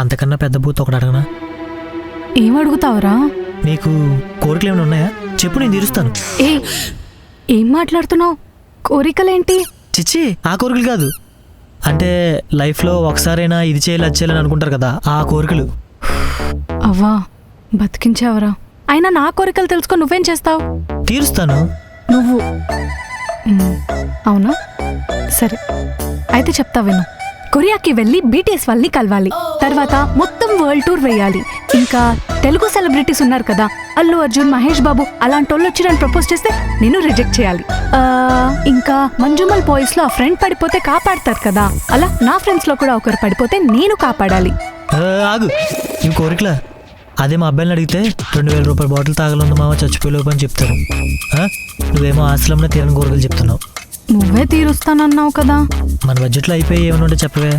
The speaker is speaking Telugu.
అంతకన్నా పెద్ద బూత్ ఒకటి అడగనా? ఏం అడుగుతావురా? నీకు కోరికలు ఏమైనా ఉన్నాయా చెప్పు, నేను తీరుస్తాను. ఏ ఏం మాట్లాడుతున్నావు? కోరికలేంటి? చిచ్చి ఆ కోరికలు కాదు, అంటే లైఫ్లో ఒకసారైనా ఇది చేయాలి అది చేయాలని అనుకుంటారు కదా, ఆ కోరికలు. అవ్వా బతికించావరా. అయినా నా కోరికలు తెలుసుకో నువ్వేం చేస్తావు? తీరుస్తాను. నువ్వు అవునా? సరే అయితే చెప్తా విను. కొరియాకి వెళ్ళి బీటీఎస్ వాళ్ళని కలవాలి, తర్వాత మొత్తం వరల్డ్ టూర్ వేయాలి. ఇంకా తెలుగు సెలబ్రిటీస్ ఉన్నారు కదా, అల్లు అర్జున్, మహేష్ బాబు, అలాంటి వాళ్ళు వచ్చి నన్ను ప్రపోజ్ చేస్తే నేను రిజెక్ట్ చేయాలి. ఇంకా మంజుమల్ బాయ్స్ లో ఆ ఫ్రెండ్ పడిపోతే కాపాడతారు కదా, అలా నా ఫ్రెండ్స్ లో కూడా ఒకరు పడిపోతే నేను కాపాడాలి. ఆగు, ఇవి కోరికలా? అదే మా అబ్బాయిని అడిగితే 2000 రూపాయల బాటిల్ తాగలుంది మామ చచ్చిపోయేలోపు అని చెప్తారు. నువ్వేమో ఆశ్రమంలో తీరని కోరికలు చెప్తున్నావు. నువ్వే తీరుస్తానన్నావు కదా. మన బడ్జెట్లో అయిపోయి ఏమైనా ఉంటే చెప్పవే.